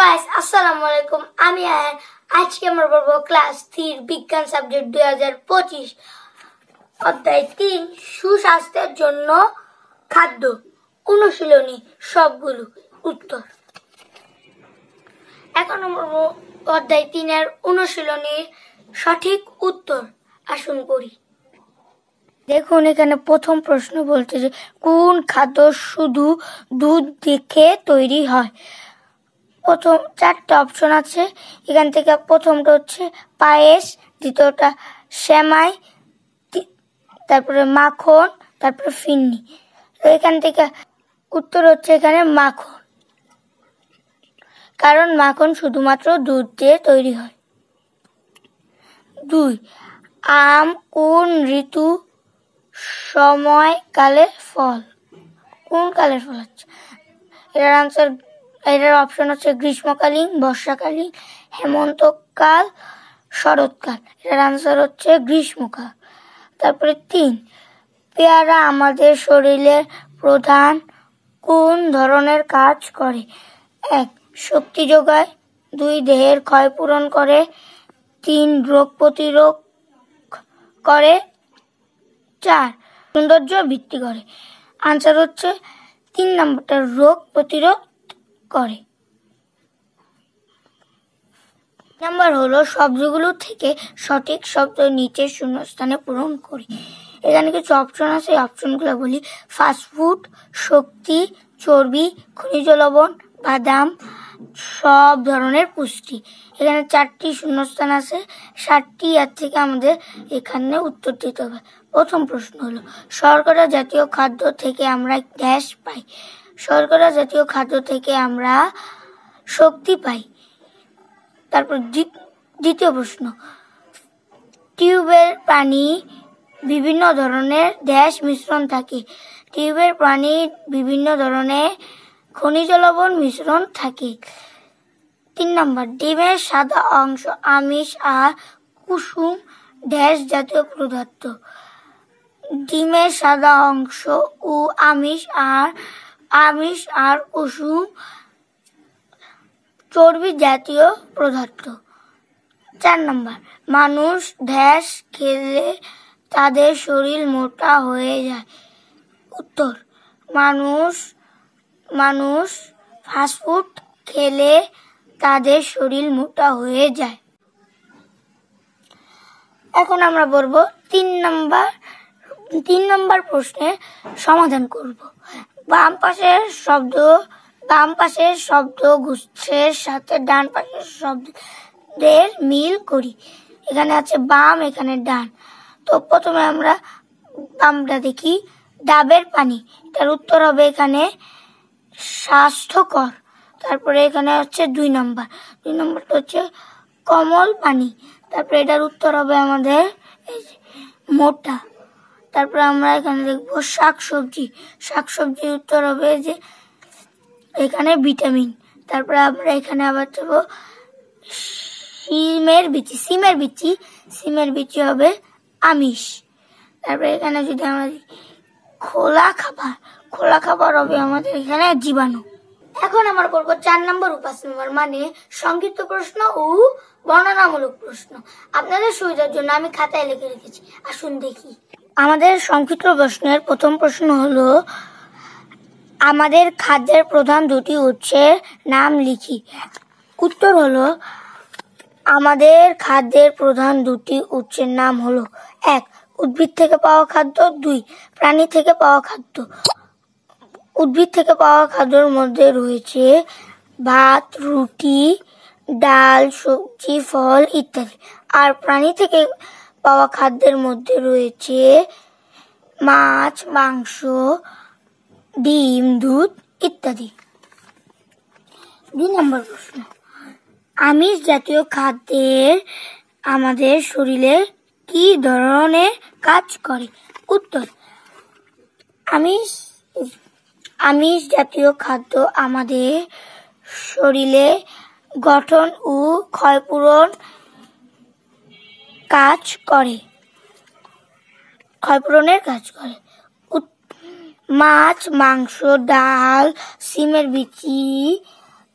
Guys, আসসালামু আলাইকুম। আমি আয়ান। আজকে আমরা পড়বো ক্লাস 3 বিজ্ঞান সাবজেক্ট 2025 অধ্যায় 3 সুস্বাস্থ্যের জন্য খাদ্য। অনুশীলনী সবগুলো উত্তর। এখন আমরা অধ্যায় 3 এর অনুশীলনীর সঠিক উত্তর। আসুন পড়ি। দেখুন, এখানে প্রথম প্রশ্ন বলছে যে কোন খাদ্য শুধু দুধ থেকে তৈরি হয়। প্রথম 4টা অপশন আছে। এখান থেকে প্রথমটা হচ্ছে পায়েস, দ্বিতীয়টা সেমাই, তারপরে মাখন, তারপরে ফিন্নি। তো এখান থেকে উত্তর হচ্ছে এখানে মাখন, কারণ মাখন শুধুমাত্র দুধ দিয়ে তৈরি হয়। 2, আম কোন ঋতু সময়কালে ফল? কোন কালের ফল হচ্ছে? এটার অপশন হচ্ছে গ্রীষ্মকালীন, বর্ষাকালীন, হেমন্তকাল, শরৎকাল। এটার আনসার হচ্ছে গ্রীষ্মকাল। তারপরে 3, পেয়ারা আমাদের শরীরের প্রধান কোন ধরনের কাজ করে? 1, শক্তি যোগায়, 2, দেহের ক্ষয় পূরণ করে, 3, রোগ প্রতিরোধ করে, 4, সৌন্দর্য বৃদ্ধি করে। আনসার হচ্ছে 3 নম্বরটা, রোগ প্রতিরোধ করে। নাম্বার হলো শব্দগুলো থেকে সঠিক শব্দ নিচে শূন্যস্থানে পূরণ করি। এখানে কিছু অপশন আছে, এই অপশনগুলো বলি। ফাস্টফুড, শক্তি, চর্বি, খনিজ লবণ, বাদাম, সব ধরনের পুষ্টি। এখানে 4টি শূন্যস্থান আছে, 7টি। এর থেকে আমাদের এখানে উত্তর দিতে হবে। প্রথম প্রশ্ন হলো শর্করা জাতীয় খাদ্য থেকে আমরা গ্যাস পাই। শর্করা জাতীয় খাদ্য থেকে আমরা শক্তি পাই। তারপর দ্বিতীয় প্রশ্ন, টিউবের পানি বিভিন্ন ধরনের গ্যাস মিশ্রণ থাকে। টিউবের পানি বিভিন্ন ধরনের খনিজ লবণ মিশ্রণ থাকে। 3 নম্বর, ডিমের সাদা অংশ আমিষ আর কুসুম ড্যাশ জাতীয় পদার্থ। ডিমের সাদা অংশ ও আমিষ আর কুসুম চর্বি জাতীয় পদার্থ। 4 নম্বর, মানুষ ড্যাশ খেলে তাদের শরীর মোটা হয়ে যায়। উত্তর, মানুষ ফাস্টফুড খেলে তাদের শরীর মোটা হয়ে যায়। এখন আমরা বলবো 3 নম্বর প্রশ্নের সমাধান করব। বাম পাশের শব্দ গুচ্ছের সাথে ডান পাশের শব্দের মিল করি। এখানে আছে বাম, এখানে ডান। তো প্রথমে আমরা বামটা দেখি। ডাবের পানি, এটার উত্তর হবে এখানে স্বাস্থ্যকর। তারপরে এখানে হচ্ছে 2 নম্বরটা হচ্ছে কমল পানি। তারপরে এটার উত্তর হবে আমাদের মোটা। তারপরে আমরা এখানে দেখবো শাকসবজির উত্তর হবে যে এখানে ভিটামিন। তারপরে আমরা এখানে আবার যাবো সিমের বিচি হবে আমিষ। তারপরে এখানে যদি আমরা খোলা খাবার হবে আমাদের এখানে জীবাণু। এখন আমরা পড়বো 4 নম্বর, 5 নম্বর মানে সংক্ষিপ্ত প্রশ্ন ও বর্ণনামূলক প্রশ্ন। আপনাদের সুবিধার জন্য আমি খাতায় লিখে রেখেছি, আসুন দেখি। আমাদের সংক্ষিপ্ত প্রশ্নের প্রথম প্রশ্ন হলো আমাদের খাদ্যের প্রধান 2টি উৎসের নাম লিখি। উত্তর হলো আমাদের খাদ্যের প্রধান 2টি উৎসের নাম হলো 1, উদ্ভিদ থেকে পাওয়া খাদ্য, 2, প্রাণী থেকে পাওয়া খাদ্য। উদ্ভিদ থেকে পাওয়া খাদ্যের মধ্যে রয়েছে ভাত, রুটি, ডাল, সবজি, ফল ইত্যাদি। আর প্রাণী থেকে পাওয়া খাদ্যের মধ্যে রয়েছে মাছ, মাংস, ডিম, দুধ ইত্যাদি। 2 নম্বর প্রশ্ন, আমিষ জাতীয় খাদ্যের আমাদের শরীরে কি ধরনের কাজ করে? উত্তর, আমিষ জাতীয় খাদ্য আমাদের শরীরে গঠন ও ক্ষয়পূরণের কাজ করে। মাছ, মাংস, ডাল, সিমের বিচি,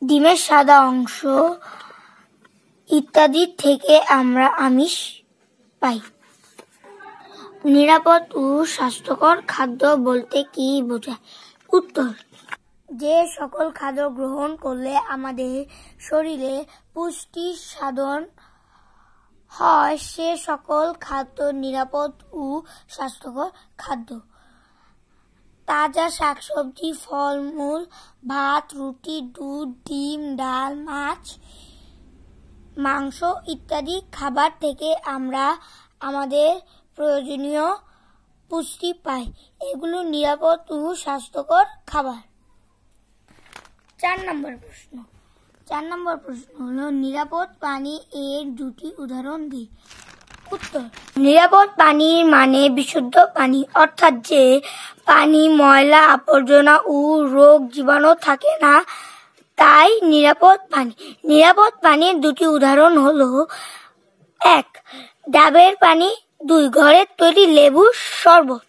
ডিমের সাদা অংশ ইত্যাদি থেকে আমরা আমিষ পাই। নিরাপদ ও স্বাস্থ্যকর খাদ্য বলতে কি বোঝায়? উত্তর, যে সকল খাদ্য গ্রহণ করলে আমাদের শরীরে পুষ্টি সাধন হয় সে সকল খাদ্য নিরাপদ ও স্বাস্থ্যকর খাদ্য। তাজা শাকসবজি, ফলমূল, ভাত, রুটি, দুধ, ডিম, ডাল, মাছ, মাংস ইত্যাদি খাবার থেকে আমরা আমাদের প্রয়োজনীয় পুষ্টি পাই। এগুলো নিরাপদ ও স্বাস্থ্যকর খাবার। 4 নম্বর প্রশ্ন হলো নিরাপদ পানি এর দুটি উদাহরণ দিই। উত্তর, নিরাপদ পানি মানে বিশুদ্ধ পানি, অর্থাৎ যে পানি ময়লা আবর্জনা ও রোগ জীবাণু থাকে না, তাই নিরাপদ পানি। নিরাপদ পানির দুটি উদাহরণ হলো 1. ডাবের পানি, 2. ঘরের তৈরি লেবুর শরবত।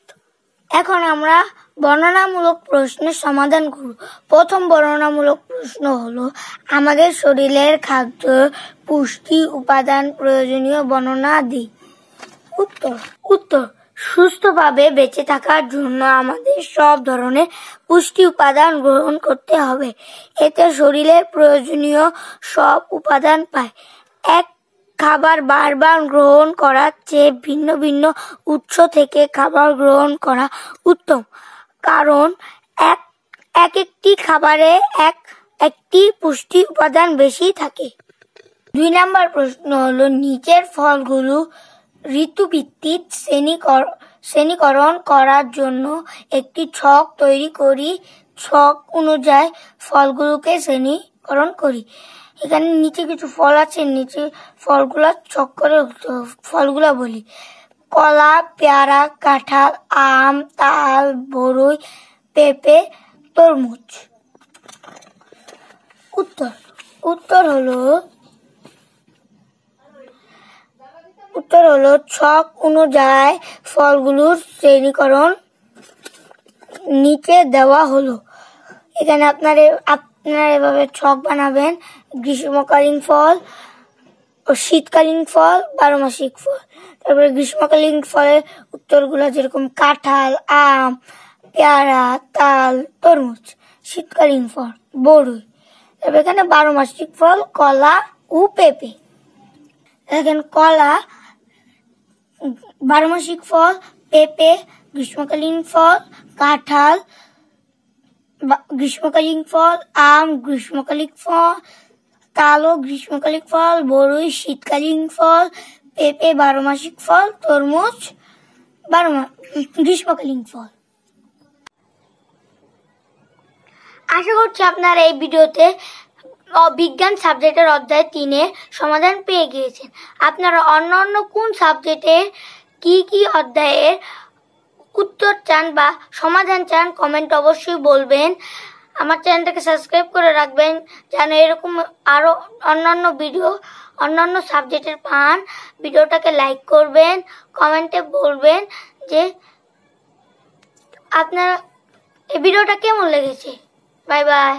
এখন আমরা বর্ণনামূলক প্রশ্নের সমাধান করব। প্রথম বর্ণনামূলক প্রশ্ন হলো আমাদের শরীরের খাদ্য পুষ্টি উপাদান প্রয়োজনীয় বর্ণনা দিই। উত্তর, সুস্থভাবে বেঁচে থাকার জন্য আমাদের সব ধরনের পুষ্টি উপাদান গ্রহণ করতে হবে। এতে শরীরের প্রয়োজনীয় সব উপাদান পায়। এক খাবার বারবার গ্রহণ করার চেয়ে ভিন্ন ভিন্ন উৎস থেকে খাবার গ্রহণ করা উত্তম, কারণ একটি খাবারে একটি পুষ্টি উপাদান বেশি থাকে। 2 নম্বর প্রশ্ন হলো নিচের ফলগুলো ঋতুভিত্তিক শ্রেণীকরণ করার জন্য একটি ছক তৈরি করি। ছক অনুযায়ী ফলগুলোকে শ্রেণীকরণ করি। এখানে নিচে কিছু ফল আছে, নিচে ফলগুলা ছক করে ফলগুলা বলি। কলা, পেয়ারা, কাঁঠাল, আম, তাল, বরই, পেঁপে, তরমুজ। উত্তর হলো ছক অনুযায়ী ফলগুলোর শ্রেণীকরণ নিচে দেওয়া হলো। এখানে আপনারা এভাবে ছক বানাবেন। গ্রীষ্মকালীন ফল, শীতকালীন ফল, 12 মাসিক ফল। তারপরে গ্রীষ্মকালীন ফলের উত্তরগুলো যেরকম কাঁঠাল, আম, পেয়ারা, তাল, তরমুজ। শীতকালীন ফল বরই। তারপরে এখানে 12 মাসিক ফল কলা ও পেঁপে। দেখেন কলা 12 মাসিক ফল, পেঁপে গ্রীষ্মকালীন ফল, কাঁঠাল গ্রীষ্মকালীন ফল, আম গ্রীষ্মকালীন ফল, তালও গ্রীষ্মকালীন ফল, বরই শীতকালীন ফল, পেঁপে 12 মাসিক ফল, তরমুজ গ্রীষ্মকালীন ফল। আশা করছি আপনারা এই ভিডিওতে বিজ্ঞান সাবজেক্টের অধ্যায় 3 সমাধান পেয়ে গিয়েছেন। আপনারা অন্য কোন সাবজেক্টের কি অধ্যায়ের উত্তর চান বা সমাধান চান কমেন্ট অবশ্যই বলবেন। আমার চ্যানেলটাকে সাবস্ক্রাইব করে রাখবেন যেন এরকম আরো অন্যান্য ভিডিও অন্যান্য সাবজেক্টের পান। ভিডিওটাকে লাইক করবেন, কমেন্টে বলবেন যে আপনারা এই ভিডিওটা কেমন লেগেছে। Bye bye.